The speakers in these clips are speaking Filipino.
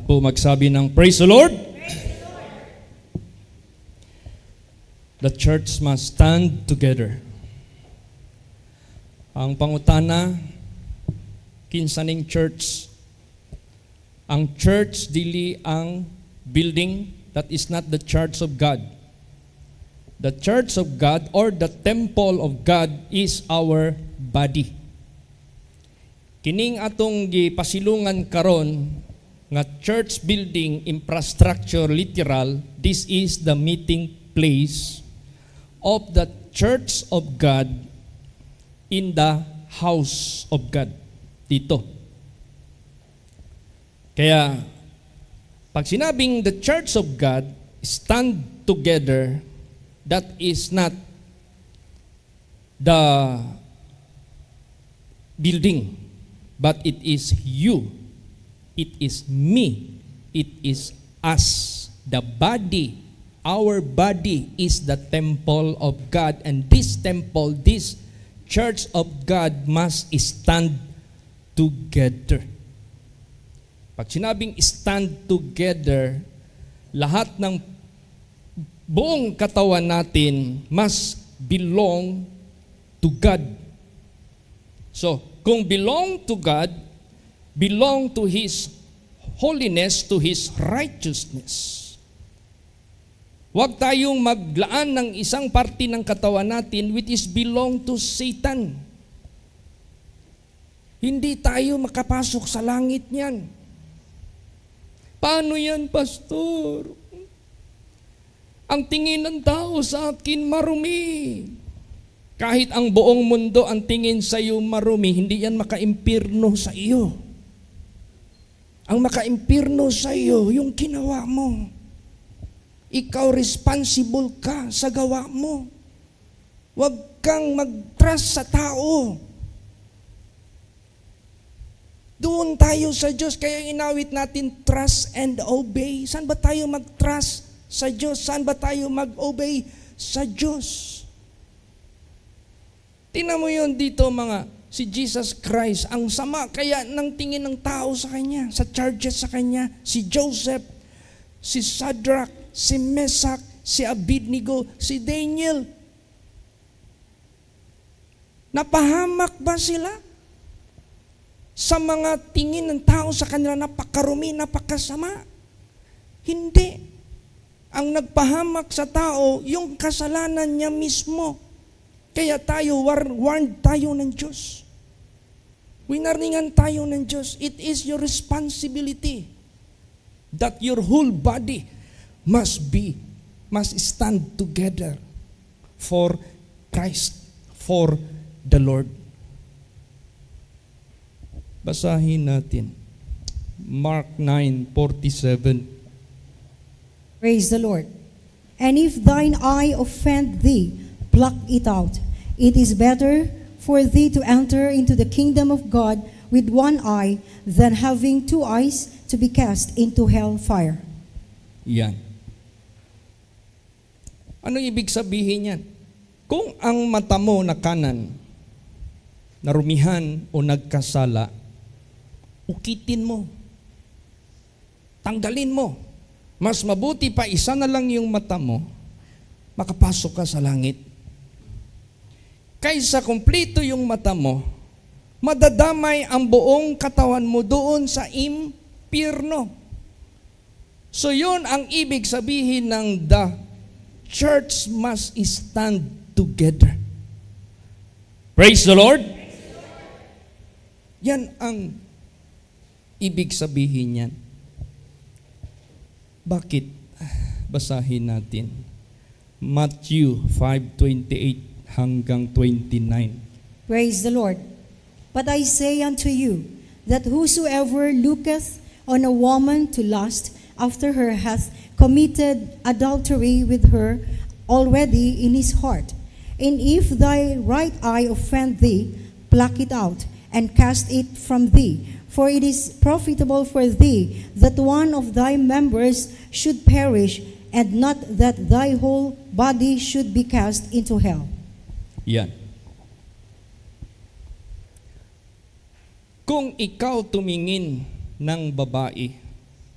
po magsabi ng Praise the Lord. The church must stand together. Ang pangutana, kinsaning church. Ang church dili ang building, that is not the church of God. The church of God or the temple of God is our body. Kining atong gipasilungan karon nga church building infrastructure literal, this is the meeting place of the church of God in the house of God. Dito. Kaya pag sinabing the church of God stand together, that is not the building, but it is you, it is me, it is us. The body, our body is the temple of God, and this temple, this church of God must stand together. Pag sinabing stand together, lahat ng buong katawan natin must belong to God. So, kung belong to God, belong to His holiness, to His righteousness. Huwag tayong maglaan ng isang parte ng katawan natin which is belong to Satan. Hindi tayo makapasok sa langit niyan. Paano yan, Pastor? Ang tingin ng tao sa akin marumi. Kahit ang buong mundo ang tingin sa iyo marumi, hindi yan makaimpirno sa iyo. Ang makaimpirno sa iyo, yung ginawa mo. Ikaw responsible ka sa gawa mo. Huwag kang mag-trust sa tao. Doon tayo sa Diyos, kaya inawit natin trust and obey. Saan ba tayo mag-trust sa Diyos? Saan ba tayo mag-obey sa Diyos? Tingnan mo yun dito si Jesus Christ, ang sama kaya ng tingin ng tao sa Kanya, sa charges sa Kanya, si Joseph, si Shadrach, si Meshach, si Abednego, si Daniel. Napahamak ba sila? Sa mga tingin ng tao sa kanila, napakarumi, napakasama? Hindi. Ang nagpahamak sa tao, yung kasalanan niya mismo. Kaya tayo, warned tayo ng Diyos. Winarningan tayo ng Diyos. It is your responsibility that your whole body must stand together for Christ, for the Lord. Basahin natin. Mark 9:47. Praise the Lord. And if thine eye offend thee, pluck it out. It is better for thee to enter into the kingdom of God with one eye than having two eyes to be cast into hell fire. Yan. Ano ibig sabihin yan? Kung ang mata mo na kanan, narumihan o nagkasala, ukitin mo. Tanggalin mo. Mas mabuti pa isa na lang yung mata mo, makapasok ka sa langit. Kaysa kumpleto yung mata mo, madadamay ang buong katawan mo doon sa impyerno. So yun ang ibig sabihin ng the church must stand together. Praise the Lord. Yan ang ibig sabihin yan. Bakit? Basahin natin. Matthew 5:28 hanggang 29. Praise the Lord. But I say unto you, that whosoever looketh on a woman to lust after her hath committed adultery with her already in his heart. And if thy right eye offend thee, pluck it out, and cast it from thee. For it is profitable for thee that one of thy members should perish, and not that thy whole body should be cast into hell. Yan. Kung ikaw tumingin ng babae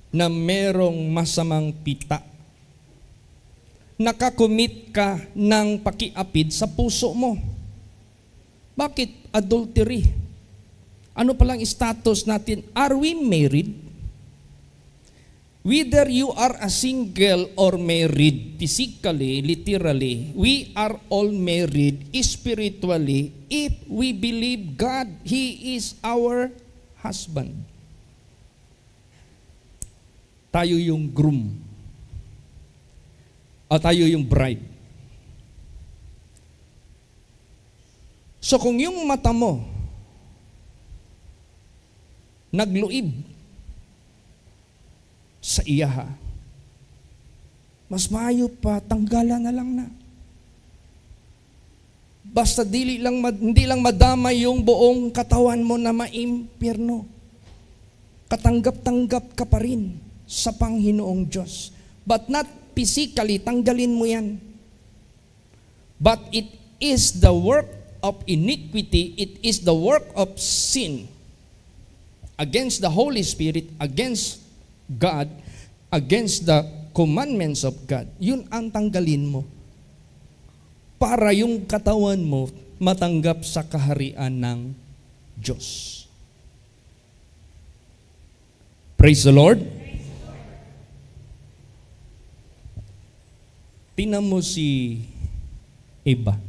na merong masamang pita. Nakakumit ka ng pakiapid sa puso mo. Bakit adultery? Ano palang status natin? Are we married? Whether you are a single or married, physically, literally, we are all married spiritually if we believe God, He is our husband. Tayo yung groom. O tayo yung bride. So kung yung mata mo nagluib sa iyaha, mas maayo pa, tanggalan na lang na. Basta hindi lang madamay yung buong katawan mo na maimpyerno. Katanggap-tanggap ka pa rin sa Panginoong Diyos. But not physically, tanggalin mo yan. But it is the work of iniquity, it is the work of sin against the Holy Spirit, against God, against the commandments of God. Yun ang tanggalin mo para yung katawan mo matanggap sa kaharian ng Diyos. Praise the Lord. Tingnan mo si Eva.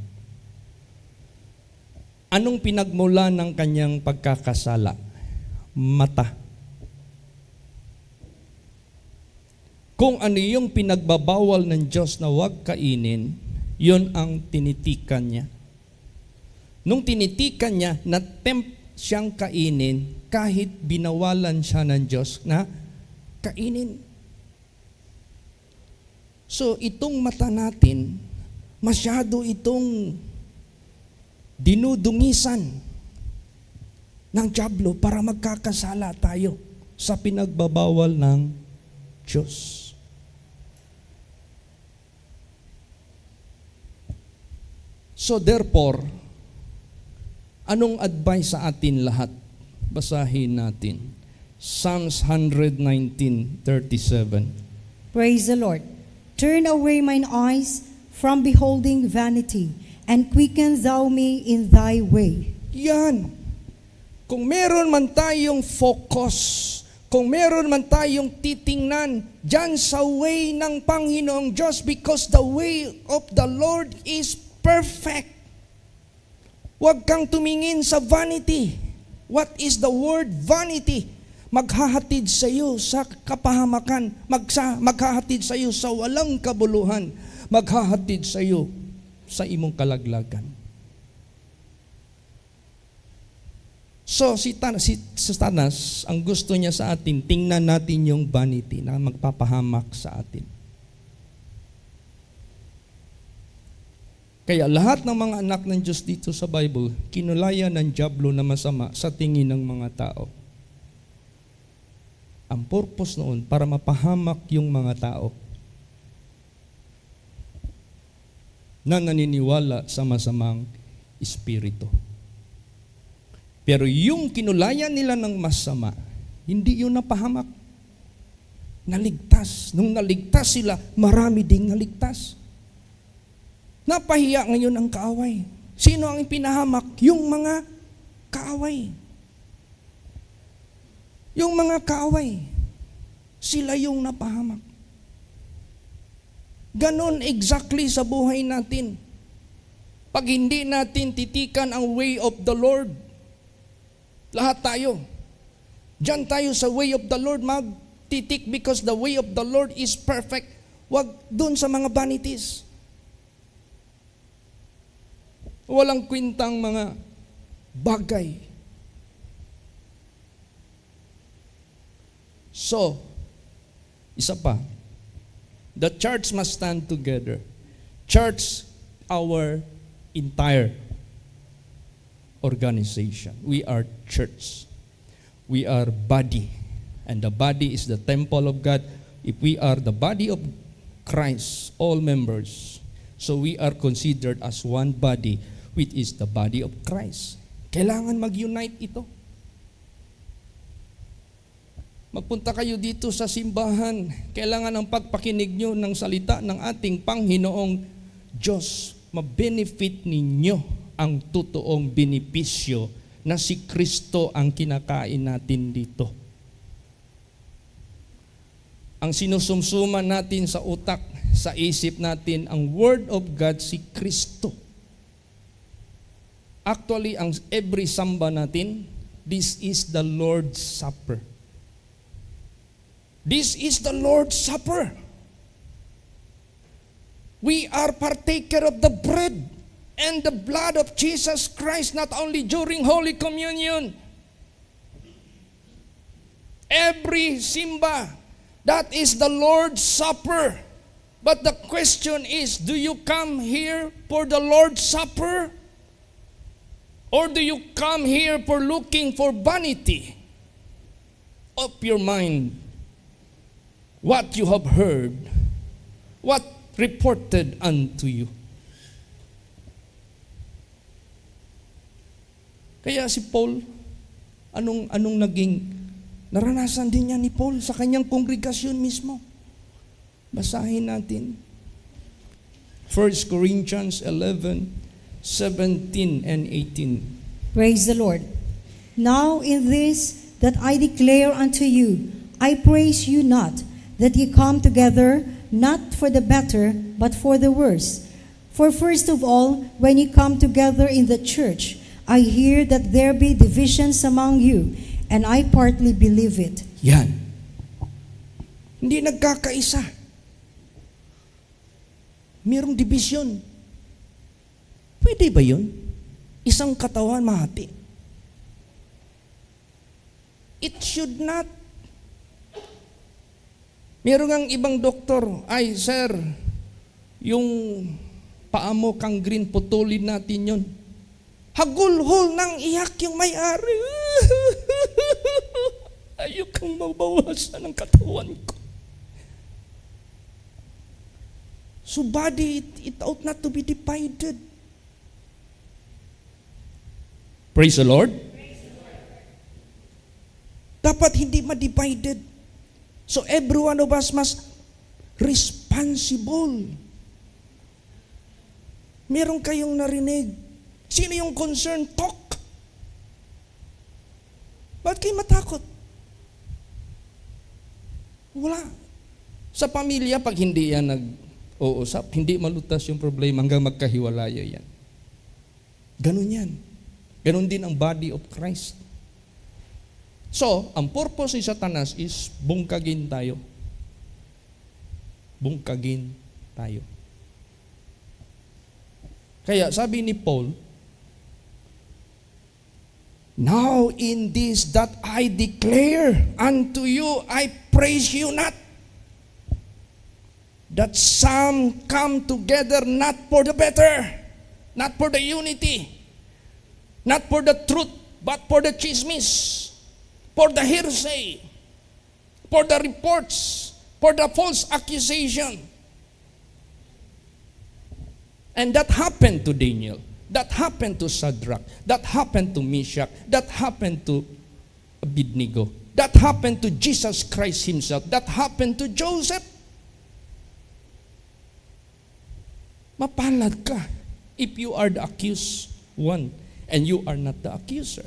Anong pinagmula ng kanyang pagkakasala? Mata. Kung ano yung pinagbabawal ng Diyos na huwag kainin, yun ang tinitikan niya. Nung tinitikan niya, na-tempt siyang kainin kahit binawalan siya ng Diyos na kainin. So itong mata natin, masyado itong dinudungisan ng dyablo para magkakasala tayo sa pinagbabawal ng Diyos. So therefore, anong advice sa atin lahat? Basahin natin. Psalms 119:37. Praise the Lord. Turn away mine eyes from beholding vanity, and quicken thou me in thy way. Yan. Kung meron man tayong focus, kung meron man tayong titingnan dyan sa way ng Panginoong Diyos, because the way of the Lord is perfect. Huwag kang tumingin sa vanity. What is the word vanity? Maghahatid sa iyo sa kapahamakan, maghahatid sa iyo sa walang kabuluhan, maghahatid sa iyo sa imong kalaglagan. So si Satanas, ang gusto niya sa atin, tingnan natin yung vanity na magpapahamak sa atin. Kaya lahat ng mga anak ng Diyos dito sa Bible, kinulayan ng dyablo na masama sa tingin ng mga tao. Ang purpose noon, para mapahamak yung mga tao na naniniwala sa masamang espiritu. Pero yung kinulayan nila ng masama, hindi yun napahamak. Naligtas. Nung naligtas sila, marami ding naligtas. Napahiya ngayon ang kaaway. Sino ang ipinahamak? Yung mga kaaway. Yung mga kaaway. Sila yung napahamak. Ganon exactly sa buhay natin. Pag hindi natin titikan ang way of the Lord, lahat tayo, diyan tayo sa way of the Lord magtitik because the way of the Lord is perfect. Wag dun sa mga vanities. Walang kwintang mga bagay. So, isa pa, the church must stand together. Church, our entire organization. We are church. We are body. And the body is the temple of God. If we are the body of Christ, all members, so we are considered as one body, which is the body of Christ. Kailangan mag-unite ito. Magpunta kayo dito sa simbahan. Kailangan ang pagpakinig nyo ng salita ng ating Panginoong Diyos. Mabenefit ninyo ang totoong benepisyo na si Kristo ang kinakain natin dito. Ang sinusumsuman natin sa utak, sa isip natin, ang Word of God, si Kristo. Actually, ang every samba natin, this is the Lord's Supper. This is the Lord's Supper. We are partaker of the bread and the blood of Jesus Christ, not only during Holy Communion. Every simba, that is the Lord's Supper. But the question is, do you come here for the Lord's Supper? Or do you come here for looking for vanity of your mind? What you have heard, what reported unto you. Kaya si Paul, anong naging naranasan din niya ni Paul sa kanyang kongregasyon mismo? Basahin natin. 1 Corinthians 11:17 and 18. Praise the Lord. Now in this that I declare unto you, I praise you not, that ye come together, not for the better, but for the worse. For first of all, when ye come together in the church, I hear that there be divisions among you, and I partly believe it. Yan. Hindi nagkakaisa. Mayroong division. Pwede ba yun? Isang katawan mahati. It should not. Mayroong ang ibang doktor, ay sir, yung paa mo kang green, putulin natin yun. Hagulhol ng iyak yung may-ari. Ayaw kang mabawasan ng katawan ko. So body, it ought not to be divided. Praise the Lord. Dapat hindi ma-divided. So every one of us must responsible. Meron kayong narinig. Sino yung concern? Talk. Ba't kayo matakot? Wala. Sa pamilya, pag hindi yan nag-uusap, hindi malutas yung problema hanggang magkahiwalaya yan. Ganun yan. Ganun din ang body of Christ. So, ang purpose ni Satanas is bungkagin tayo. Bungkagin tayo. Kaya sabi ni Paul, now in this that I declare unto you, I praise you not, that some come together not for the better, not for the unity, not for the truth, but for the chismis, for the hearsay, for the reports, for the false accusation. And that happened to Daniel. That happened to Shadrach. That happened to Meshach. That happened to Abednego. That happened to Jesus Christ himself. That happened to Joseph. Mapalad ka if you are the accused one and you are not the accuser.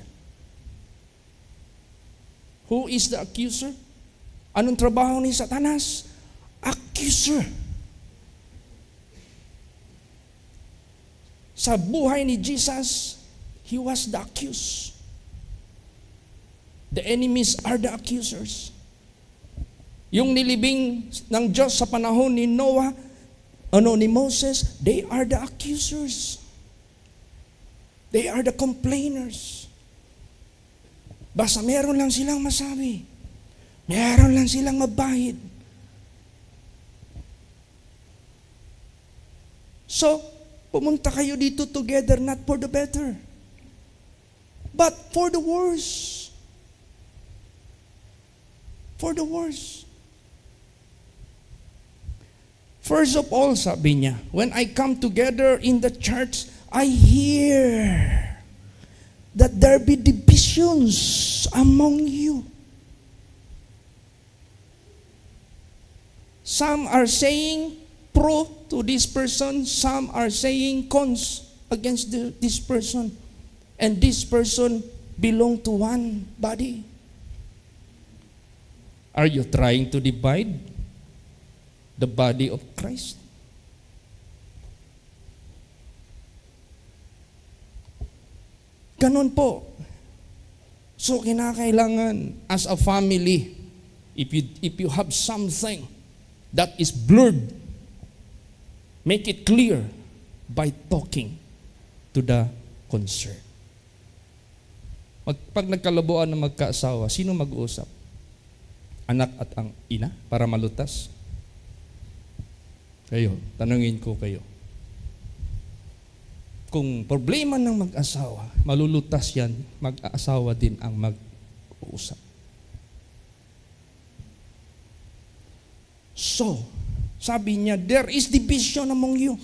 Who is the accuser? Anong trabaho ni Satanas? Accuser. Sa buhay ni Jesus, he was the accused. The enemies are the accusers. Yung nilibing ng Diyos sa panahon ni Noah, ni Moses, they are the accusers. They are the complainers. Basta meron lang silang masabi. Meron lang silang mabahid. So, pumunta kayo dito together not for the better, but for the worse. For the worse. First of all, sabi niya, when I come together in the church, I hear that there be divisions among you. Some are saying pro to this person, some are saying cons against this person. And this person belong to one body. Are you trying to divide the body of Christ? Ganon po. So kinakailangan as a family, if you have something that is blurred, make it clear by talking to the concerned. Pag nagkalabuan ng magkaasawa, sino mag-uusap? Anak at ang ina para malutas? Kayo, tanungin ko kayo. Kung problema ng mag-asawa, malulutas yan, mag-aasawa din ang mag-uusap. So, sabi niya, there is division among you.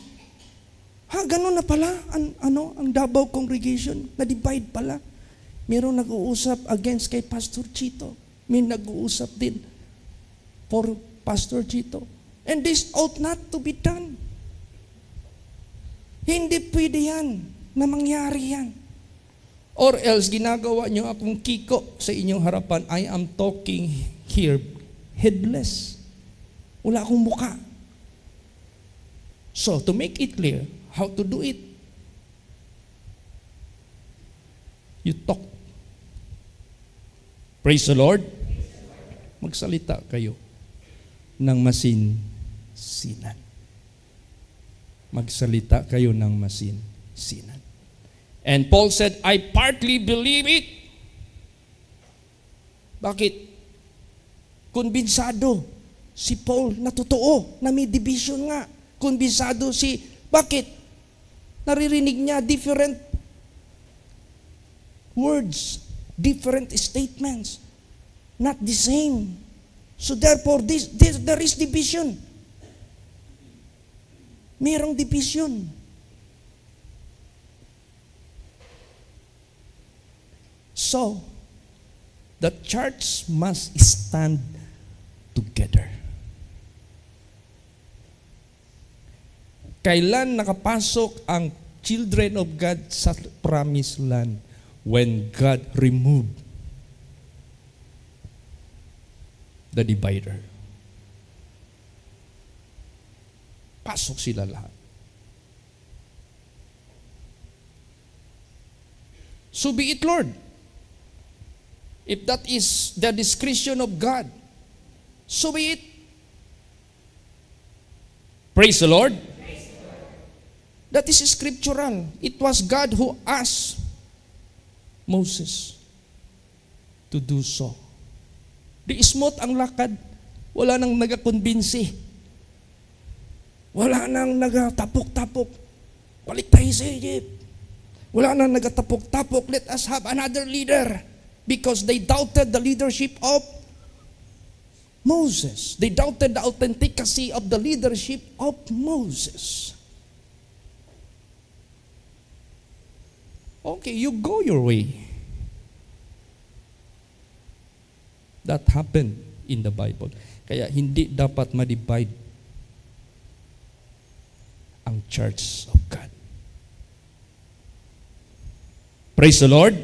Ganun na pala, ang Davao congregation, na-divide pala. Meron nag-uusap against kay Pastor Chito. May nag-uusap din for Pastor Chito. And this ought not to be done. Hindi pwede yan na mangyari yan. Or else, ginagawa nyo akong kiko sa inyong harapan. I am talking here headless. Wala akong muka. So, to make it clear, how to do it? You talk. Praise the Lord. Magsalita kayo ng masinsinan. Magsalita kayo ng masinsinan. And Paul said, I partly believe it. Bakit? Konbinsado si Paul na totoo, na may division nga. Konbinsado bakit? Naririnig niya different words, different statements, not the same. So therefore, there is division. Mayroong division. So, the church must stand together. Kailan nakapasok ang children of God sa promised land? When God removed the divider. Pasok sila lahat. So be it, Lord. If that is the discretion of God, so be it. Praise the Lord. That is scriptural. It was God who asked Moses to do so. Di smooth ang lakad. Wala nang nagakonbinsi. Wala nang nagatapok-tapok. Balik tayo sa Egypt. Wala nang nagatapok-tapok. Let us have another leader. Because they doubted the leadership of Moses. They doubted the authenticity of the leadership of Moses. Okay, you go your way. That happened in the Bible. Kaya hindi dapat ma-divide ang church of God. Praise the Lord.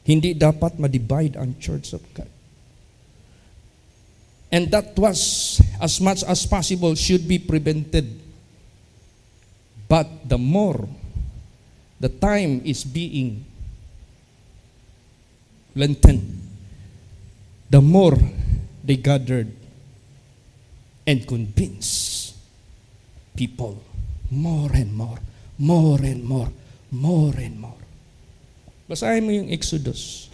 Hindi dapat ma-divide ang church of God. And that was, as much as possible, should be prevented. But the more the time is being lengthened, the more they gathered and convinced people more and more, more and more, more and more. Basahin mo yung Exodus.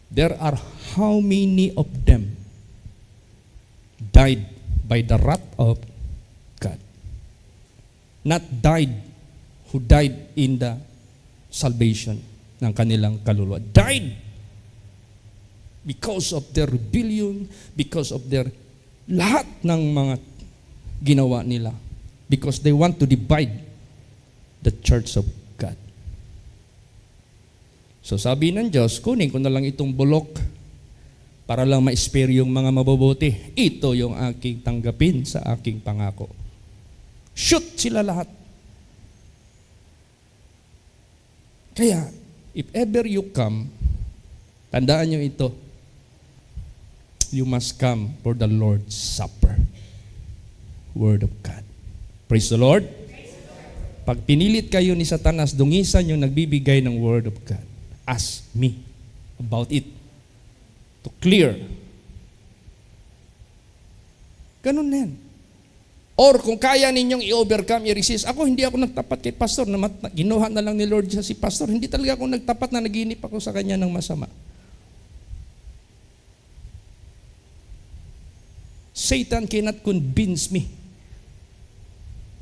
There are how many of them died by the wrath of God? Not died who died in the salvation ng kanilang kaluluwa. Died because of their rebellion, because of their lahat ng mga ginawa nila. Because they want to divide the church of God. So sabi ng Diyos, kunin ko na lang itong bulok para lang ma-spare yung mga mabubuti. Ito yung aking tanggapin sa aking pangako. Shoot sila lahat. Kaya, if ever you come, tandaan nyo ito, you must come for the Lord's Supper. Word of God. Praise the Lord. Pag pinilit kayo ni Satanas, dungisan yung nagbibigay ng Word of God. Ask me about it. To clear. Ganun na yan. Or kung kaya ninyong i-overcome, i-resist. Hindi ako nagtapat kay pastor. Ginuha na lang ni Lord si pastor. Hindi talaga ako nagtapat na naginip ako sa kanya ng masama. Satan cannot convince me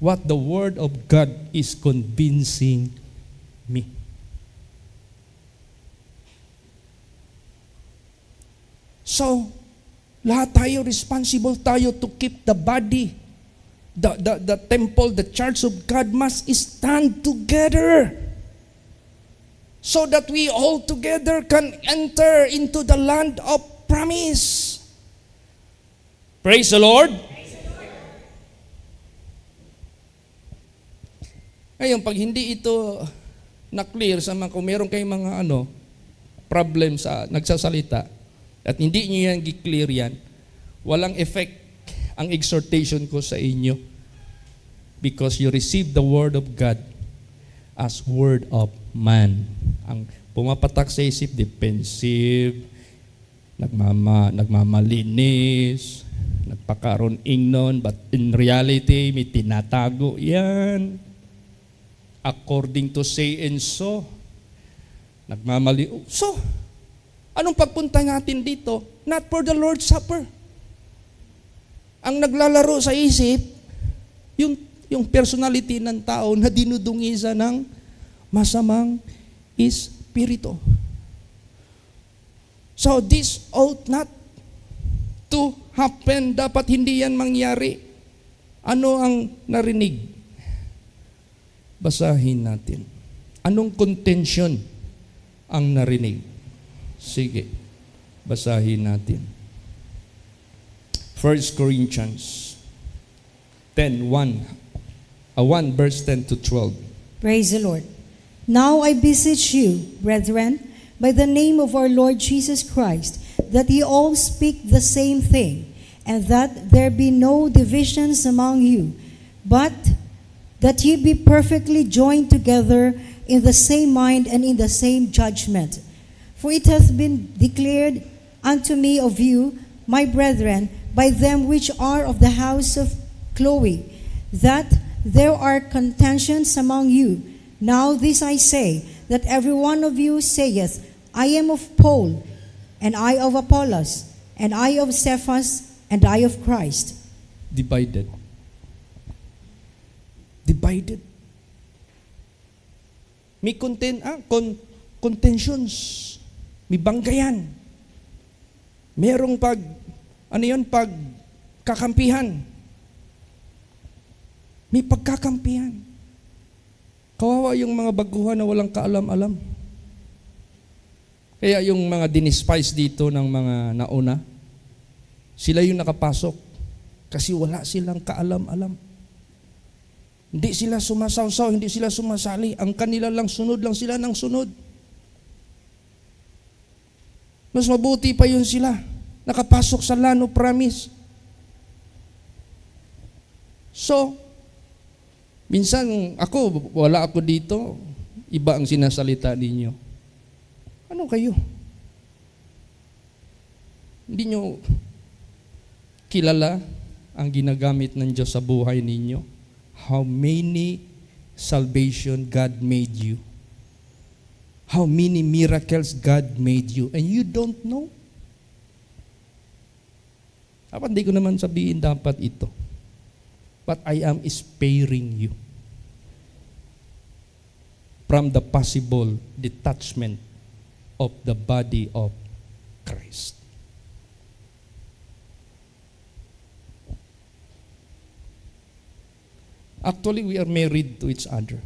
what the Word of God is convincing me. So, lahat tayo, responsible tayo to keep the body, the temple, the church of God must stand together so that we all together can enter into the land of promise. Praise the Lord. Ngayon, pag hindi ito na-clear sa mga, kung meron kayong mga problem sa nagsasalita, at hindi nyo yan gi-clear yan, walang effect ang exhortation ko sa inyo because you receive the Word of God as Word of man. Ang pumapatak sa isip, defensive, nagmamalinis, nagpakaroon ingnon, but in reality, may tinatago yan. According to say and so, nagmamali. So, anong pagpunta natin dito? Not for the Lord's Supper. Ang naglalaro sa isip, yung personality ng tao na dinudungisa ng masamang espiritu. So, this ought not to happen. Dapat hindi yan mangyari. Ano ang narinig? Basahin natin. Anong contention ang narinig? Sige, basahin natin. 1 Corinthians 1 verse 10 to 12. Praise the Lord. Now I beseech you, brethren, by the name of our Lord Jesus Christ, that ye all speak the same thing, and that there be no divisions among you, but that ye be perfectly joined together in the same mind and in the same judgment. For it hath been declared unto me of you, my brethren, by them which are of the house of Chloe, that there are contentions among you. Now this I say, that every one of you saith, I am of Paul, and I of Apollos, and I of Cephas, and I of Christ. Divided. May contentions. May banggayan. Merong pagkakampihan. May pagkakampihan. Kawawa yung mga baguhan na walang kaalam-alam. Kaya yung mga dinispise dito ng mga nauna, sila yung nakapasok kasi wala silang kaalam-alam. Hindi sila sumasawsaw, hindi sila sumasali. Ang kanila lang sila ng sunod. Mas mabuti pa yun sila. Nakapasok sa land of promise. So, minsan wala ako dito. Iba ang sinasalita ninyo. Ano kayo? Hindi nyo kilala ang ginagamit ng Diyos sa buhay ninyo? How many salvation God made you? How many miracles God made you? And you don't know? Dapat di ko naman sabihin dapat ito. But I am sparing you from the possible detachment of the body of Christ. Actually, we are married to each other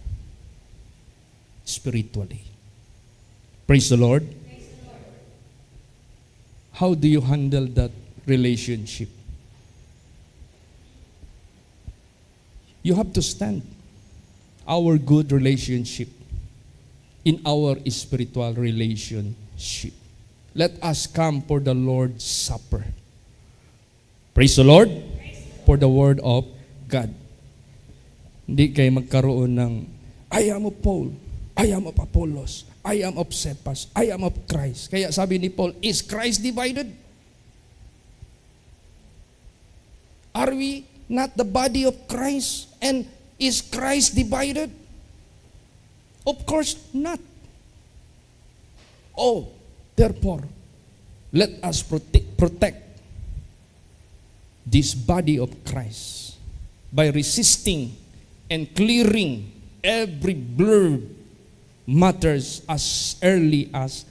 spiritually. Praise the Lord. How do you handle that relationship? You have to stand our good relationship in our spiritual relationship. Let us come for the Lord's Supper. Praise the Lord for the Word of God. Hindi kayo magkaroon ng, I am of Paul, I am of Apollos, I am of Cephas, I am of Christ. Kaya sabi ni Paul, is Christ divided? Are we not the body of Christ? And is Christ divided? Of course not. Oh, therefore, let us protect this body of Christ by resisting and clearing every blurred matters as early as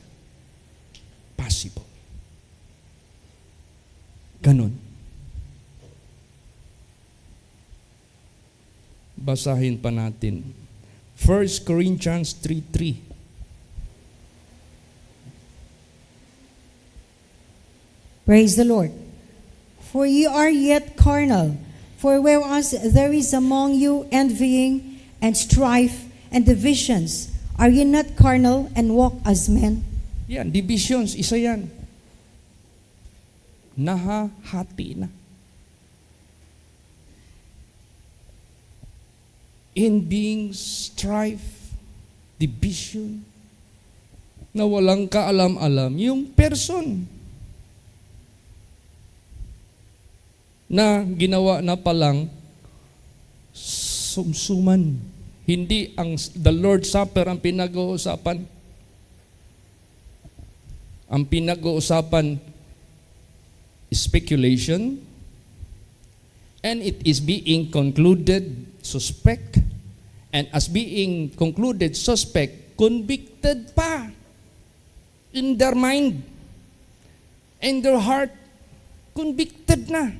possible. Ganon. Basahin pa natin. 1 Corinthians 3:3. Praise the Lord. For ye are yet carnal, for whereas there is among you envying and strife and divisions, are ye not carnal and walk as men? Yan, divisions, isa yan. Nahahati na. Envying, strife, division, na walang kaalam-alam yung person na ginawa na palang sumsuman. Hindi ang the Lord's Supper ang pinag-uusapan. Ang pinag-uusapan speculation, and it is being concluded suspect, and as being concluded suspect, convicted pa in their mind, in their heart, convicted na.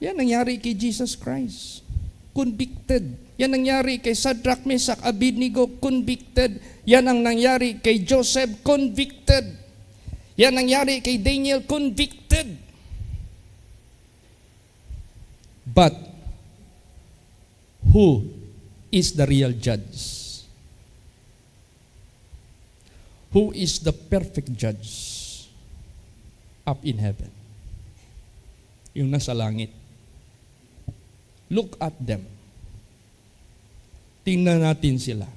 Yan nangyari kay Jesus Christ. Convicted. Yan nangyari kay Shadrach, Meshach, Abednego. Convicted. Yan ang nangyari kay Joseph. Convicted. Yan nangyari kay Daniel. Convicted. But who is the real judge? Who is the perfect judge up in heaven? Yung nasa langit. Look at them. Tingnan natin sila.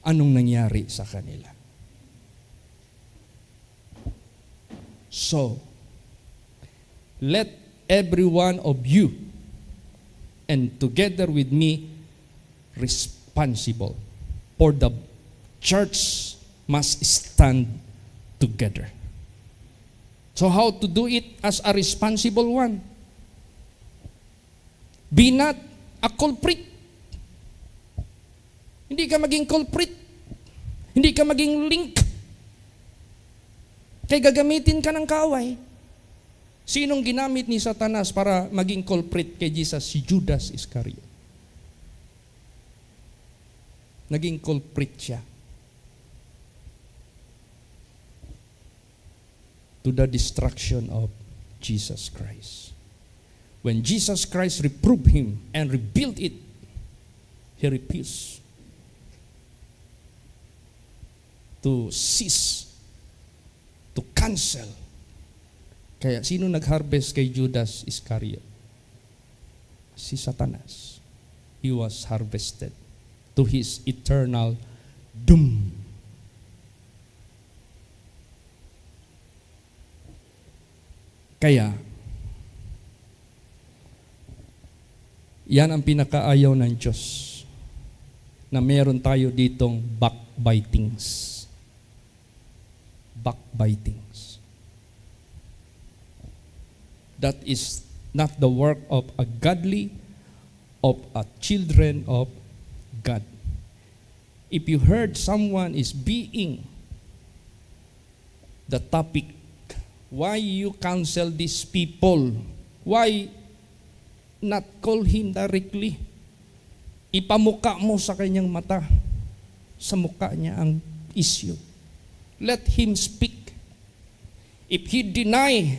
Anong nangyari sa kanila? So, let every one of you, and together with me, responsible, for the church must stand together. So how to do it as a responsible one? Be not a culprit. Hindi ka maging culprit. Hindi ka maging link. Kaya gagamitin ka ng kaaway. Sinong ginamit ni Satanas para maging culprit kay Jesus? Si Judas Iscariot. Naging culprit siya. To the destruction of Jesus Christ. When Jesus Christ reproved him and rebuilt it, he refused to cease, to cancel. Kaya sino nag-harvest kay Judas Iscariot? Si Satanas. He was harvested to his eternal doom. Kaya, yan ang pinakaayaw ng Diyos, na meron tayo ditong backbitings. Backbitings. That is not the work of a godly, of a children of God. If you heard someone is being the topic, why you counsel these people? Why not call him directly? Ipamuka mo sa kanyang mata. sa mukha niya ang issue. Let him speak. If he deny,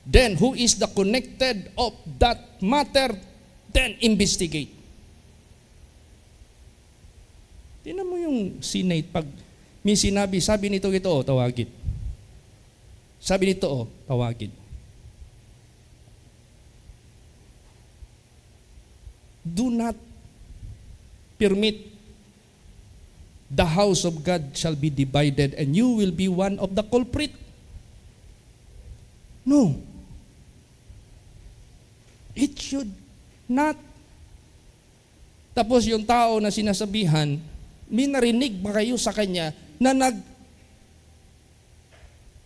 then who is the connected of that matter, then investigate. Tingnan mo yung Senate, pag may sinabi, sabi nito ito, tawagin. Sabi nito, tawagin. Do not permit the house of God shall be divided and you will be one of the culprit. No. It should not. Tapos yung tao na sinasabihan, may narinig ba kayo sa kanya na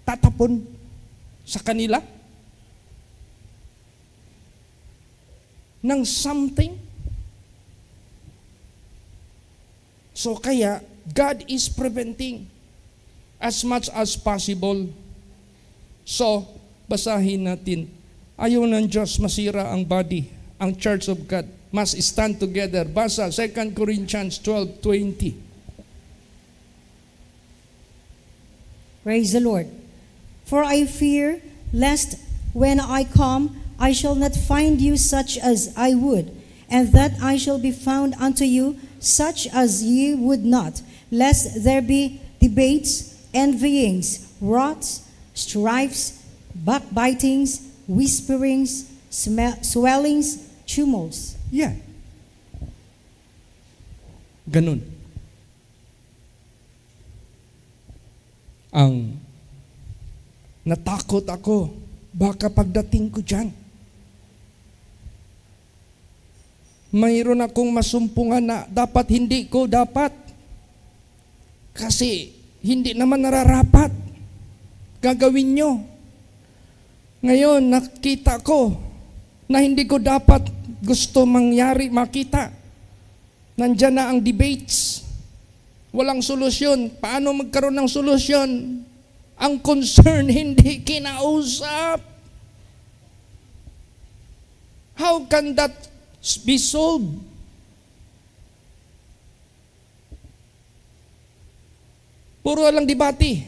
nagtatapon sa kanila ng something? So kaya, God is preventing as much as possible. So, basahin natin. Ayaw ng Diyos masira ang body, ang Church of God. Must stand together. Basa, 2 Corinthians 12:20. Praise the Lord. For I fear, lest when I come, I shall not find you such as I would, and that I shall be found unto you such as ye would not, lest there be debates, envyings, wraths, strifes, backbitings, whisperings, swellings, tumults. Yeah. Ganun. Ang natakot ako, baka pagdating ko dyan, mayroon akong masumpungan na dapat hindi ko dapat. Kasi hindi naman nararapat. Gagawin nyo. Ngayon, nakita ko na hindi ko dapat gusto mangyari, makita. Nandyan na ang debates. Walang solusyon. Paano magkaroon ng solusyon? Ang concern hindi kinausap. How can that be solved? Puro lang debate.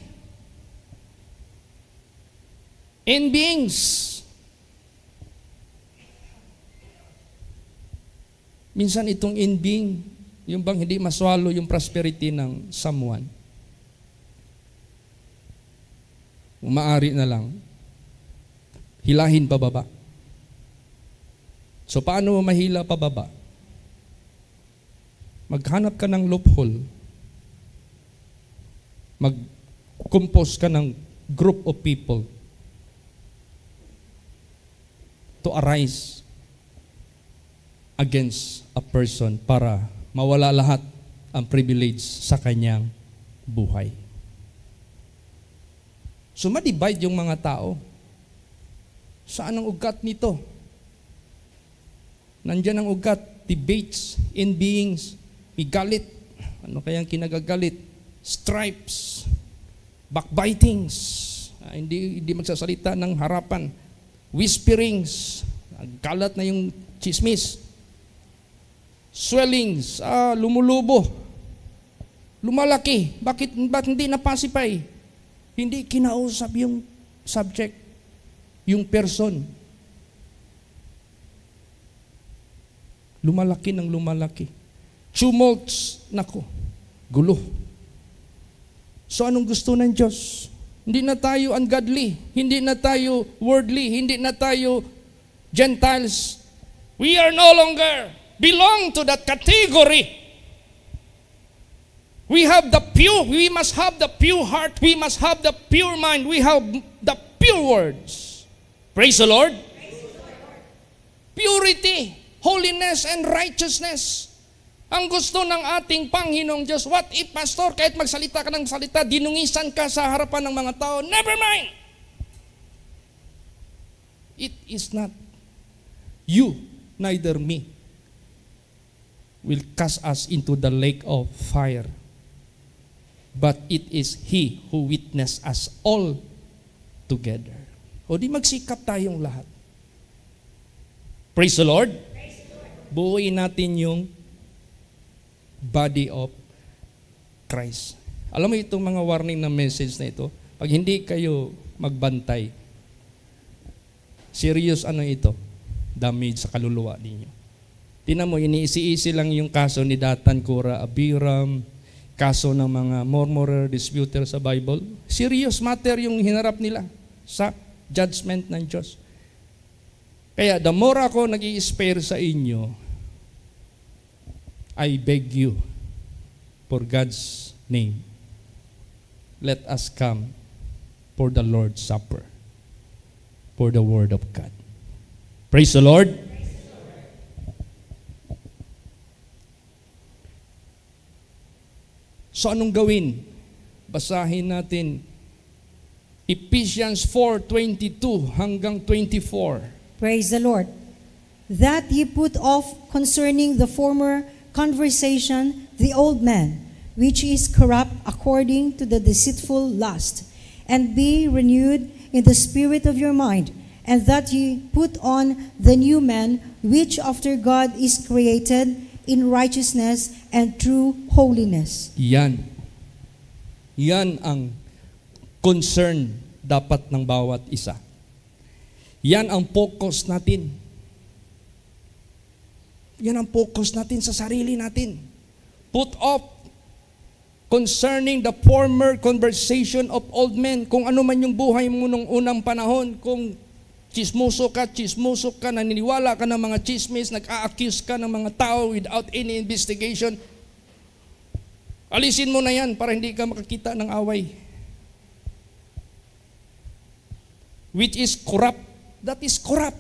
Envyings. Minsan itong envying, yung bang hindi maswalo yung prosperity ng someone. Kung maaari na lang, hilahin pababa. So paano mo mahila pababa? Maghanap ka ng loophole. Mag-compose ka ng group of people to arise against a person para mawala lahat ang privilege sa kanyang buhay. So ma-divide yung mga tao. Saan ang ugat nito? Nandyan ang ugat, debates, envyings, may galit. Ano kayang kinagagalit? Stripes, backbitings, hindi magsasalita ng harapan, whisperings, galat na yung chismis, swellings, lumulubo, lumalaki. Bakit hindi napasipay? Hindi kinausap yung subject, yung person. Lumalaki ng lumalaki. Tumults, nako, gulo. So anong gusto ng Diyos? Hindi na tayo ungodly, hindi na tayo worldly, hindi na tayo Gentiles. We are no longer belong to that category. We must have the pure heart, we must have the pure mind, we have the pure words. Praise the Lord. Purity, holiness, and righteousness. Ang gusto ng ating Panginoong Diyos. What if, Pastor, kahit magsalita ka ng salita, dinungisan ka sa harapan ng mga tao? Never mind! It is not you, neither me, will cast us into the lake of fire. But it is He who witnessed us all together. O di magsikap tayong lahat. Praise the Lord. Buuin natin yung body of Christ. Alam mo itong mga warning na message na ito, pag hindi kayo magbantay, serious ito? Damage sa kaluluwa ninyo. Tingnan mo, iniisi-isi lang yung kaso ni Datan, Korah, Abiram, kaso ng mga murmurer, disputer sa Bible. Serious matter yung hinarap nila sa judgment ng Diyos. Kaya the more ako nag-i-spare sa inyo, I beg you, for God's name, let us come for the Lord's Supper, for the Word of God. Praise the Lord. So anong gawin? Basahin natin Ephesians 4:22 hanggang 24. Praise the Lord. That ye put off concerning the former conversation the old man, which is corrupt according to the deceitful lust, and be renewed in the spirit of your mind, and that ye put on the new man, which after God is created in righteousness and true holiness. Yan ang concern dapat ng bawat isa. Yan ang focus natin. Yan ang focus natin sa sarili natin. Put off concerning the former conversation of old men. Kung ano man yung buhay mo nung unang panahon, kung chismoso ka, naniniwala ka ng mga chismis, nag-a-accuse ka ng mga tao without any investigation, alisin mo na yan para hindi ka makakita ng away. Which is corrupt. That is corrupt.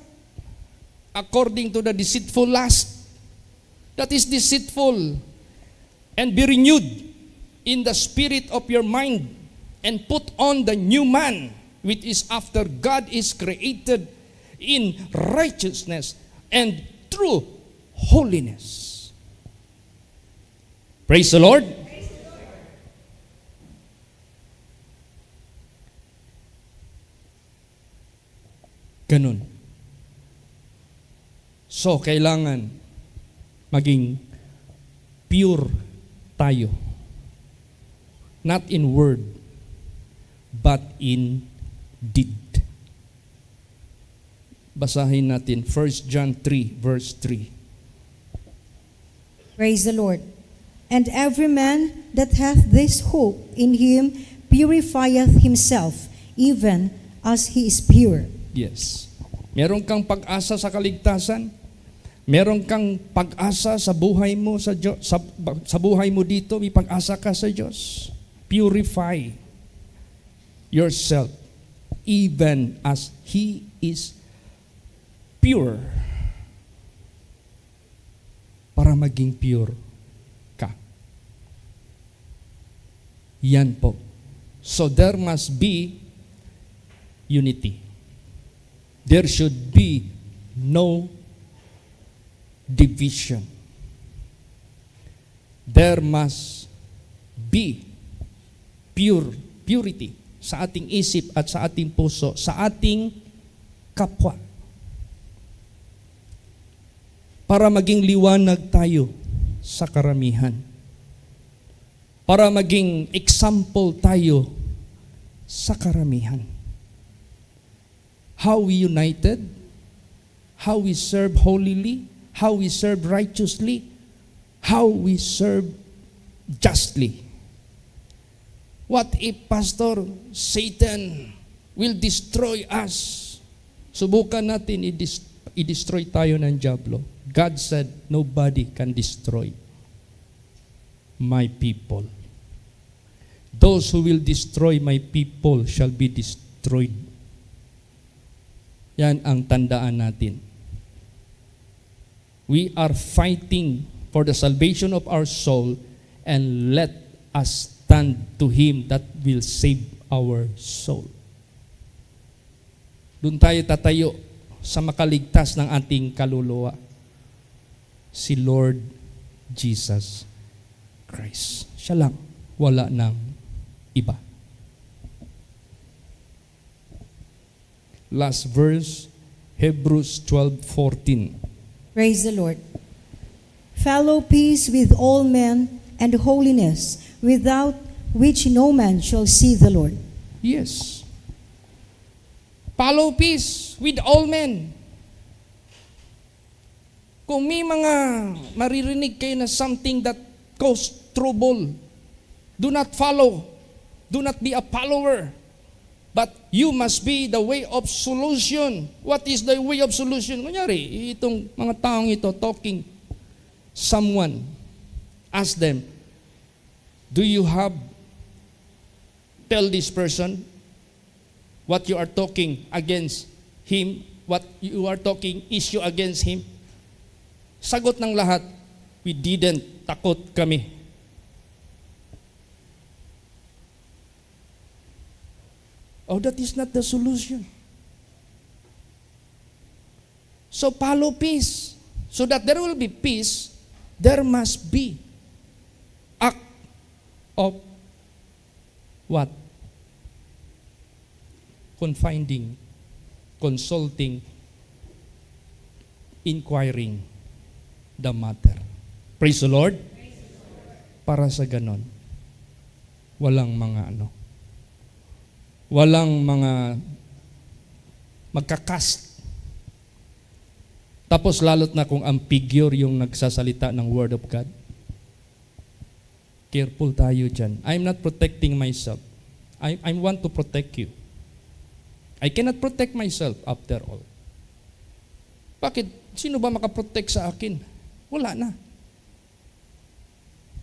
According to the deceitful lust. That is deceitful. And be renewed in the spirit of your mind, and put on the new man, which is after God is created in righteousness and true holiness. Praise the Lord. Ganun. So, kailangan maging pure tayo. Not in word, but in deed. Basahin natin 1 John 3, verse 3. Praise the Lord. And every man that hath this hope in him purifieth himself, even as he is pure. Yes. Meron kang pag-asa sa kaligtasan. Meron kang pag-asa sa buhay mo sa buhay mo dito, may pag-asa ka sa Diyos. Purify yourself even as He is pure. Para maging pure ka. Yan po. So there must be unity. There should be no division. There must be purity sa ating isip at sa ating puso, sa ating kapwa. Para maging liwanag tayo sa karamihan. Para maging example tayo sa karamihan. How we united, how we serve holily, how we serve righteously, how we serve justly. What if, Pastor, Satan will destroy us? Subukan natin i-destroy tayo ng diablo. God said, nobody can destroy my people. Those who will destroy my people shall be destroyed. Yan ang tandaan natin. We are fighting for the salvation of our soul, and let us stand to Him that will save our soul. Doon tayo tatayo sa makaligtas ng ating kaluluwa. Si Lord Jesus Christ. Siya lang, wala nang iba. Last verse, Hebrews 12:14. Praise the Lord. Follow peace with all men and holiness, without which no man shall see the Lord. Yes. Follow peace with all men. Kung may mga maririnig kayo na something that cause trouble, do not follow. Do not be a follower. But you must be the way of solution. What is the way of solution? Kunyari, itong mga taong ito talking, someone, ask them, do you have, tell this person what you are talking against him, what you are talking issue against him? Sagot ng lahat, we didn't, takot kami. Oh, that is not the solution. So follow peace. So that there will be peace, there must be act of what? Confiding, consulting, inquiring the matter. Praise the Lord. Para sa ganon, walang mga magkakast. Tapos lalot na kung ang figure yung nagsasalita ng Word of God. Careful tayo dyan. I'm not protecting myself. I want to protect you. I cannot protect myself after all. Bakit? Sino ba makaprotect sa akin? Wala na.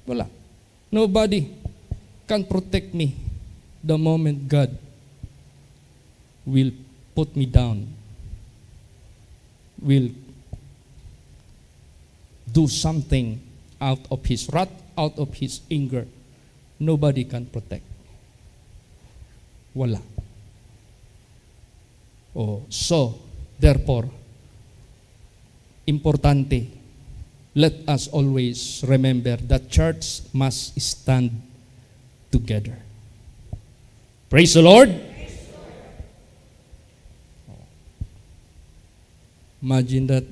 Wala. Nobody can protect me the moment God will put me down, will do something out of His wrath, out of His anger. Nobody can protect. Wala. Oh, so, therefore, importante, let us always remember that church must stand together. Praise the Lord. Imagine that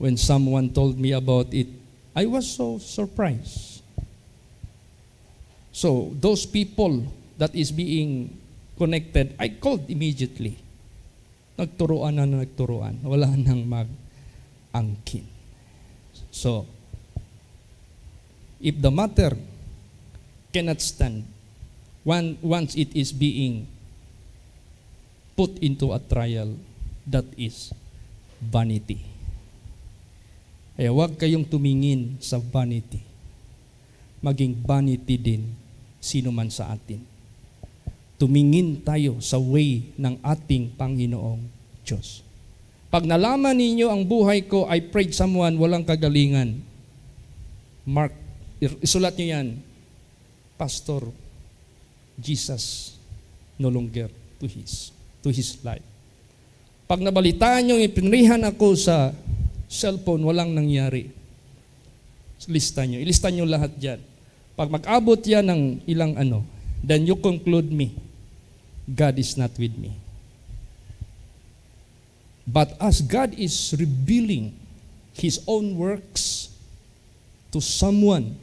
when someone told me about it, I was so surprised. So those people that is being connected, I called immediately. Nagturuan. Wala nang mag-angkin. So, if the matter cannot stand, once it is being put into a trial, that is vanity. Kaya huwag kayong tumingin sa vanity. Maging vanity din sino man sa atin. Tumingin tayo sa way ng ating Panginoong Diyos. Pag nalaman ninyo ang buhay ko, I prayed someone walang kagalingan. Mark, isulat nyo yan. Pastor, Jesus no longer to his life. Pag nabalitaan nyo, ipinrihan ako sa cellphone, walang nangyari. Ilista nyo lahat dyan. Pag mag-abot yan ng ilang then you conclude me, God is not with me. But as God is revealing His own works to someone,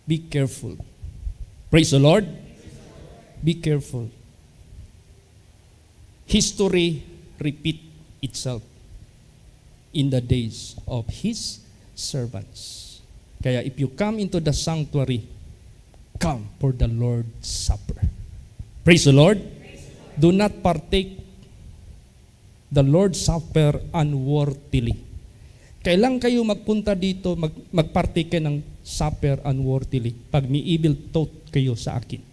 be careful. Praise the Lord. Be careful. History repeat itself in the days of His servants. Kaya if you come into the sanctuary, come for the Lord's Supper. Praise the Lord. Do not partake the Lord's Supper unworthily. Kailan kayo magpunta dito, magpartake ng supper unworthily? Pag may evil thought kayo sa akin.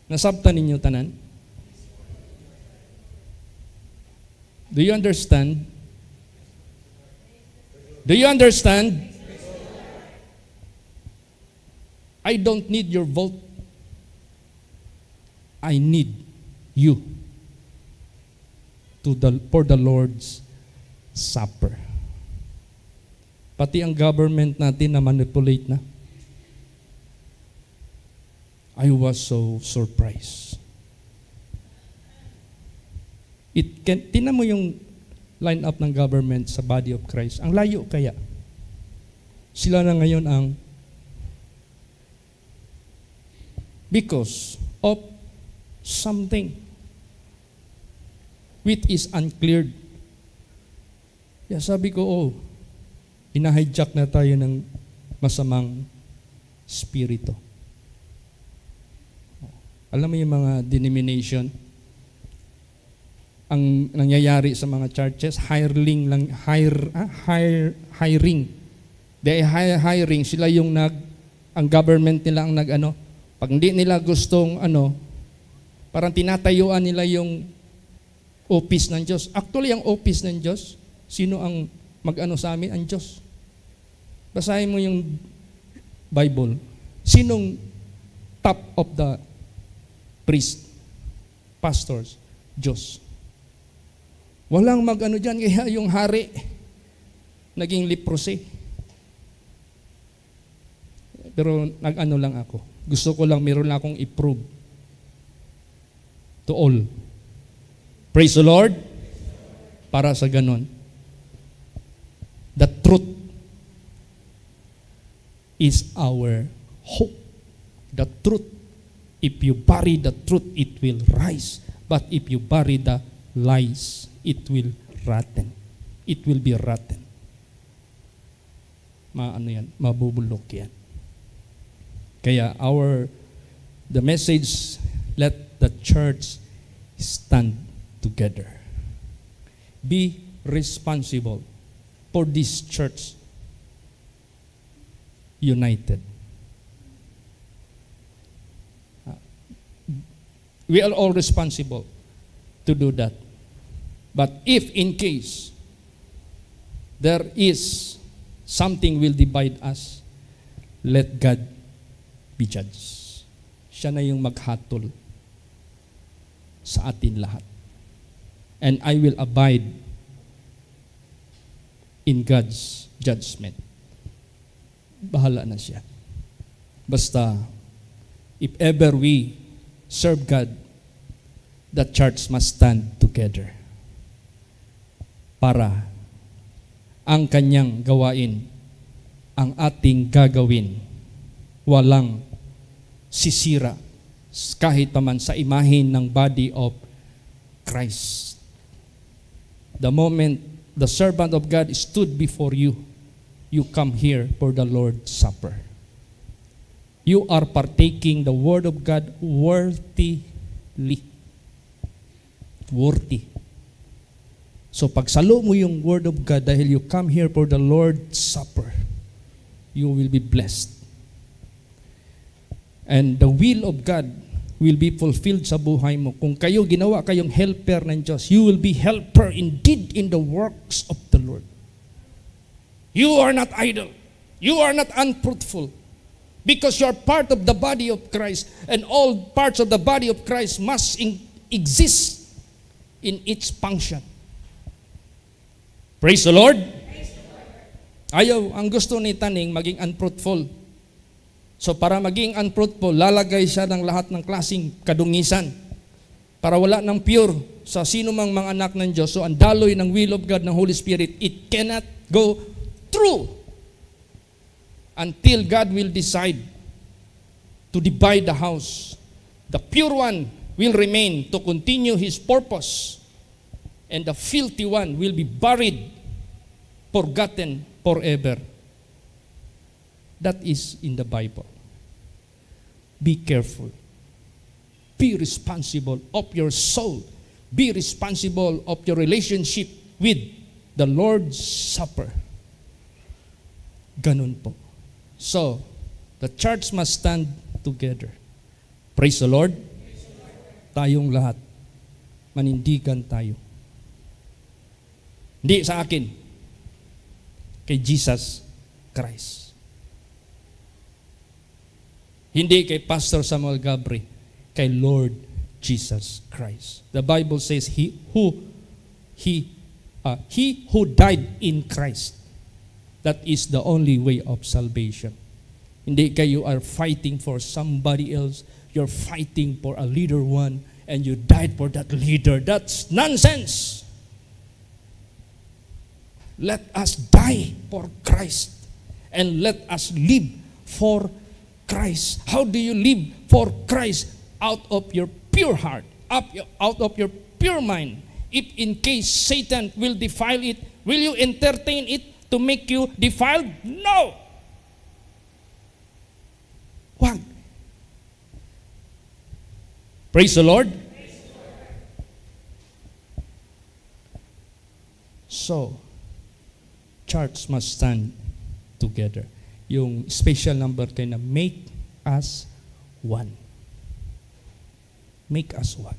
Nasabtan ninyo tanan? Do you understand? Do you understand? I don't need your vote. I need you for the Lord's Supper. Pati ang government natin na manipulate na. I was so surprised. Tingnan mo yung line up ng government sa body of Christ. Ang layo kaya. Sila na ngayon ang because of something which is uncleared. Kaya sabi ko, hinahijack na tayo ng masamang spirito. Alam mo yung mga denomination, ang nangyayari sa mga churches, hiring. Hiring, sila yung ang government nila ang pag hindi nila gustong parang tinatayuan nila yung office ng Diyos. Actually, ang office ng Diyos, sino ang sa amin? Ang Diyos. Basahin mo yung Bible. Sinong top of the priest, pastors? Diyos. Walang dyan, kaya yung hari naging leprosy. Pero lang ako. Gusto ko lang, meron lang akong i-prove to all. Praise the Lord. Para sa ganon. The truth is our hope. The truth. If you bury the truth, it will rise. But if you bury the lies, it will rotten. It will be rotten. Mabubulok yan. Kaya the message, let the church stand together. Be responsible for this church united. We are all responsible to do that. But if in case there is something will divide us, let God be judged. Siya na yung maghatol sa atin lahat. And I will abide in God's judgment. Bahala na siya. Basta, if ever we serve God, the church must stand together para ang kanyang gawain, ang ating gagawin, walang sisira kahit paman sa imahin ng body of Christ. The moment the servant of God stood before you, you come here for the Lord's Supper. You are partaking the Word of God worthily. Worthy. So pagsalo mo yung Word of God dahil you come here for the Lord's Supper, you will be blessed. And the will of God will be fulfilled sa buhay mo. Kung kayo ginawa kayong helper ng Diyos, you will be helper indeed in the works of the Lord. You are not idle. You are not unfruitful. Because you are part of the body of Christ, and all parts of the body of Christ must exist in its function. Praise the Lord. Ayaw, ang gusto ni Taning maging unfruitful. So para maging unfruitful, lalagay siya ng lahat ng klaseng kadungisan para wala ng pure sa sino mang mga anak ng Diyos. So ang daloy ng will of God, ng Holy Spirit, it cannot go through until God will decide to divide the house. The pure one will remain to continue his purpose, and the filthy one will be buried, forgotten forever. That is in the Bible. Be careful. Be responsible of your soul. Be responsible of your relationship with the Lord's Supper. Ganun po. So, the church must stand together. Praise the Lord. Tayong lahat. Manindigan tayo. Hindi sa akin. Kay Jesus Christ. Hindi kay Pastor Samuel Gabri, kay Lord Jesus Christ. The Bible says he who died in Christ, that is the only way of salvation. Hindi kayo are fighting for somebody else, you're fighting for a leader one, and you died for that leader. That's nonsense. Let us die for Christ and let us live for Christ. How do you live for Christ? Out of your pure heart, out of your pure mind. If in case Satan will defile it, will you entertain it to make you defiled? No! Wag. Praise the Lord. So, church must stand together. Yung special number 10 na make us one. Make us one.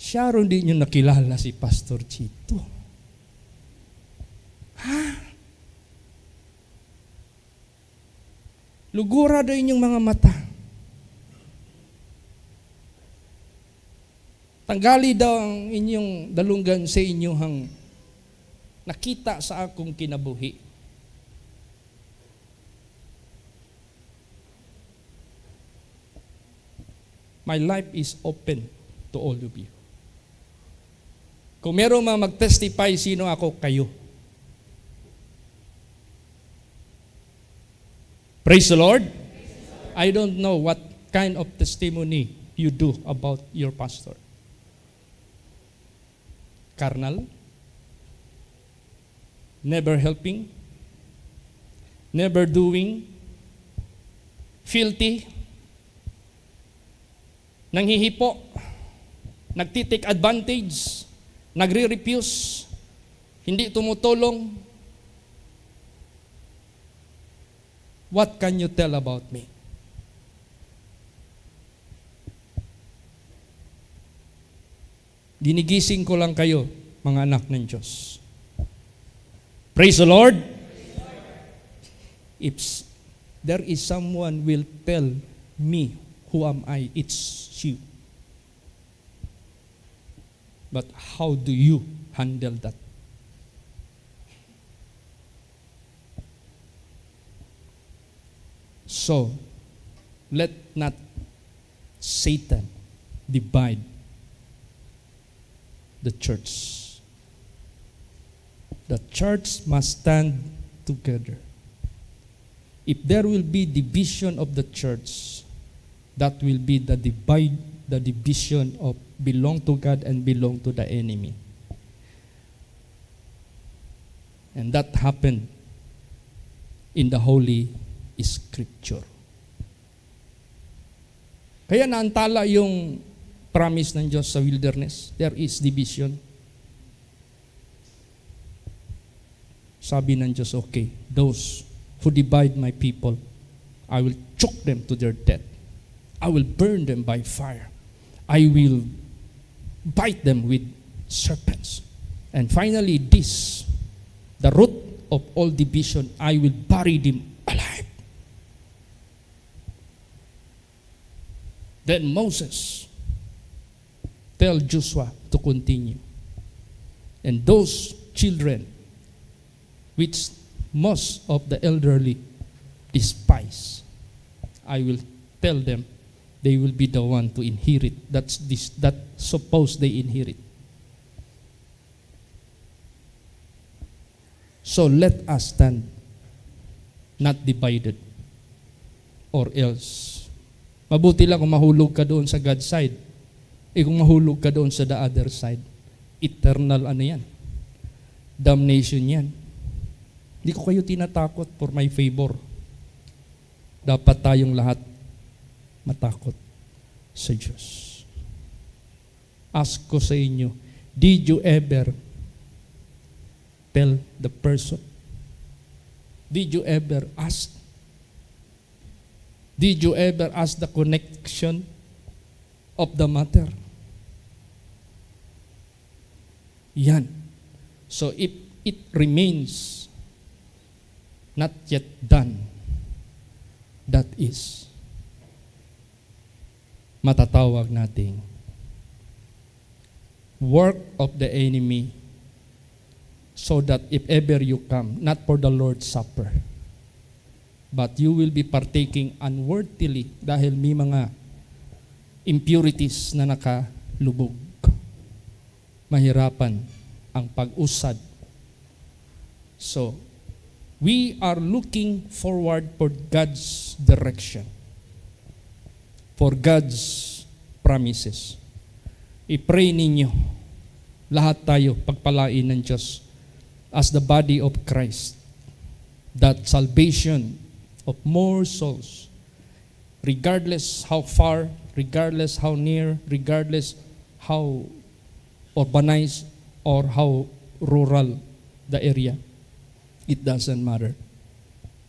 Siya rin din yung nakilala si Pastor Chito. Ha? Lugura daw inyong mga mata. Tanggali daw ang inyong dalunggan sa inyong nakita sa akong kinabuhi. My life is open to all of you. Kung meron mga mag-testify, sino ako? Kayo. Praise the Lord. I don't know what kind of testimony you do about your pastor. Carnal, never helping, never doing, filthy, nanghihipo, nagtitake advantage, nagre-refuse, hindi tumutulong. What can you tell about me? Dinigising ko lang kayo, mga anak ng Diyos. Praise the Lord. If there is someone will tell me who am I, it's you. But how do you handle that? So, let not Satan divide the church. The church must stand together. If there will be division of the church, that will be the division of belong to God and belong to the enemy. And that happened in the Holy Scripture. Kaya naantala yung promise ng Diyos sa wilderness. There is division. Sabi ng Diyos, okay, those who divide my people, I will choke them to their death. I will burn them by fire. I will bite them with serpents. And finally, this, the root of all division, I will bury them alive. Then Moses tell Joshua to continue. And those children, which most of the elderly despise, I will tell them they will be the one to inherit. That suppose they inherit. So let us stand, not divided, or else. Mabuti lang kung mahulog ka doon sa God's side. Kung mahulog ka doon sa the other side, eternal yan? Damnation yan. Hindi ko kayo tinatakot for my favor. Dapat tayong lahat matakot sa Diyos. Ask ko sa inyo, did you ever tell the person? Did you ever ask? Did you ever ask the connection of the matter? Yan. So if it remains not yet done, that is matatawag nating work of the enemy, so that if ever you come, not for the Lord's Supper, but you will be partaking unworthily dahil may mga impurities na nakalubog. Mahirapan ang pag-usad So, we are looking forward for God's direction, for God's promises. I-pray ninyo, lahat tayo pagpalain ng Diyos as the body of Christ, that salvation of more souls, regardless how far, regardless how near, regardless how urbanized or how rural the area, it doesn't matter.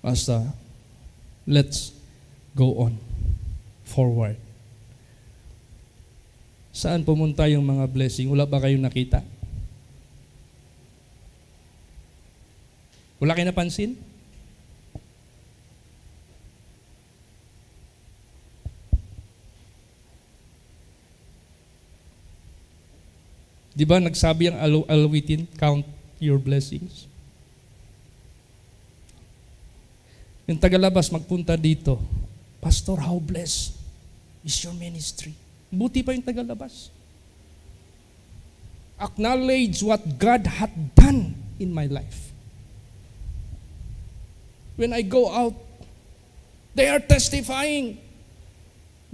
Basta, let's go on forward. Saan pumunta yung mga blessing? Wala ba kayong nakita? Wala kayo napansin? Di ba nagsabi ang alawitin, count your blessings? Yung tagalabas magpunta dito, Pastor, how blessed is your ministry? Buti pa yung tagalabas. Acknowledge what God hath done in my life. When I go out, they are testifying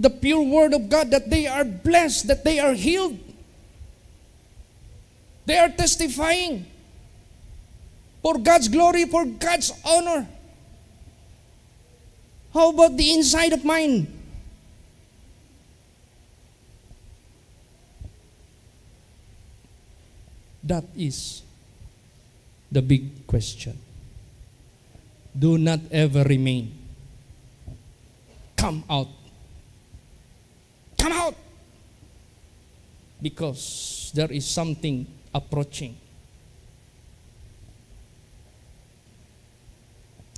the pure word of God that they are blessed, that they are healed. They are testifying for God's glory, for God's honor. How about the inside of mine? That is the big question. Do not ever remain. Come out. Come out! Because there is something approaching.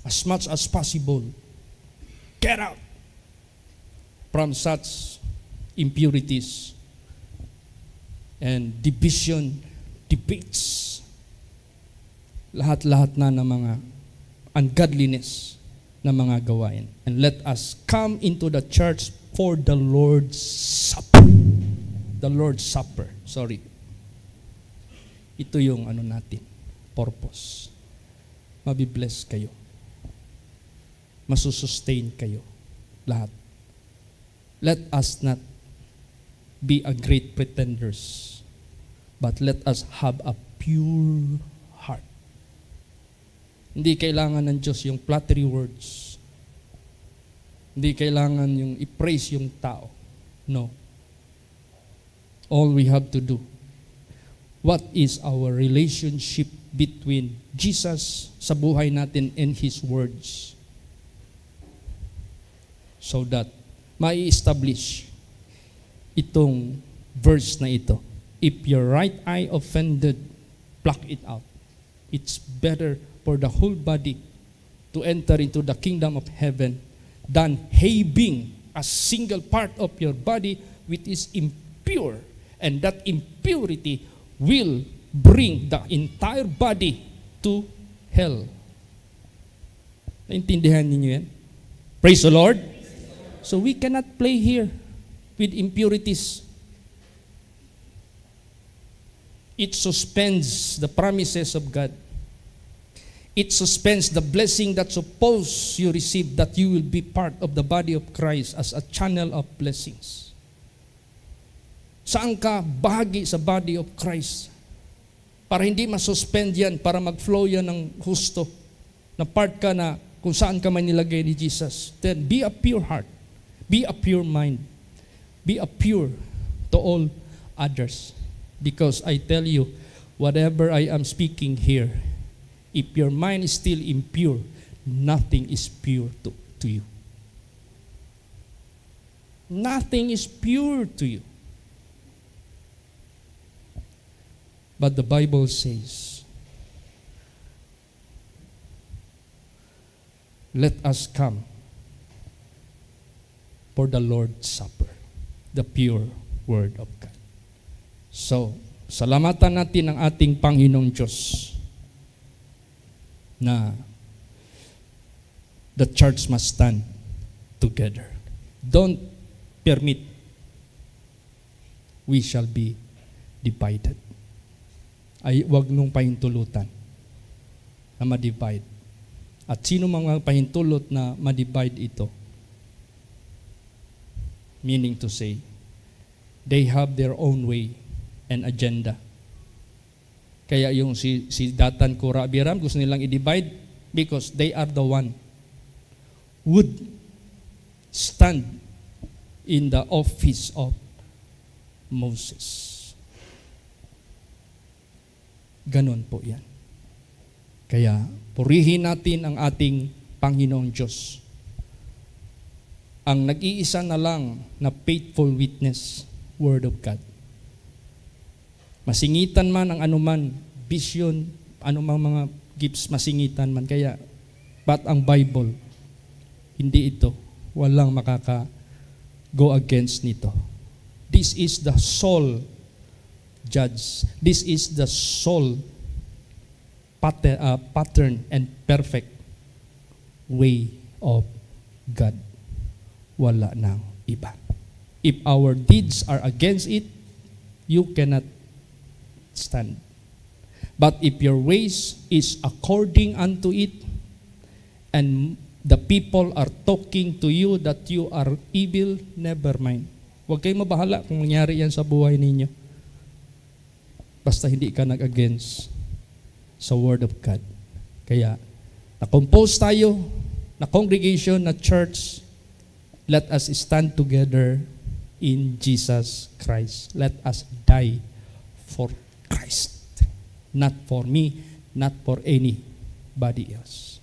As much as possible, get out from such impurities and division, debates, lahat-lahat na ng mga ungodliness na mga gawain. And let us come into the church for the Lord's Supper. The Lord's Supper. Sorry. Ito yung natin, purpose. Mabibless kayo. Masusustain kayo. Lahat. Let us not be a great pretenders, but let us have a pure heart. Hindi kailangan ng Diyos yung flattery words. Hindi kailangan yung i-praise yung tao. No. All we have to do, what is our relationship between Jesus sa buhay natin and His words? So that mai-establish itong verse na ito. If your right eye offended, pluck it out. It's better for the whole body to enter into the kingdom of heaven than having a single part of your body which is impure. And that impurity will bring the entire body to hell. Naintindihan ninyo yan? Praise the Lord. So we cannot play here with impurities. It suspends the promises of God. It suspends the blessing that suppose you receive, that you will be part of the body of Christ as a channel of blessings. Saan ka bahagi sa body of Christ? Para hindi masuspend yan, para mag-flow yan ng husto, na part ka na kung saan ka man nilagay ni Jesus. Then be a pure heart. Be a pure mind. Be a pure to all others. Because I tell you, whatever I am speaking here, if your mind is still impure, nothing is pure to you. Nothing is pure to you. But the Bible says, let us come for the Lord's Supper, the pure Word of God. So, salamatan natin ang ating Panginoong Diyos na the church must stand together. Don't permit we shall be divided. Ay, wag nung pahintulutan. na ma-divide. At sino mga pahintulot na ma-divide ito? Meaning to say, they have their own way and agenda. Kaya yung si Datan, Korah, Abiram, gusto nilang i-divide because they are the one would stand in the office of Moses. Ganon po yan. Kaya purihin natin ang ating Panginoong Diyos. Ang nag-iisa na lang na faithful witness, Word of God. Masingitan man ang anuman, vision, anumang mga gifts, masingitan man. Kaya, but ang Bible, hindi ito. Walang makaka-go against nito. This is the sole judge. This is the sole pattern and perfect way of God. Wala nang iba. If our deeds are against it, you cannot stand. But if your ways is according unto it, and the people are talking to you that you are evil, never mind. Huwag kayong mabahala kung mangyari yan sa buhay ninyo. Basta hindi ka nag-against sa Word of God. Kaya, na-compose tayo, na congregation, na church, let us stand together in Jesus Christ. Let us die for Christ. Not for me, not for anybody else.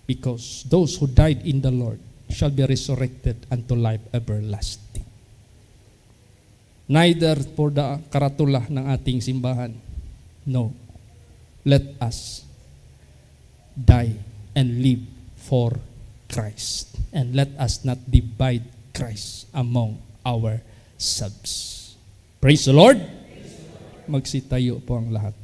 Because those who died in the Lord shall be resurrected unto life everlasting. Neither for the karatula ng ating simbahan. No. Let us die and live for Christ. And let us not divide Christ among ourselves. Praise the Lord. Magsitayo po ang lahat.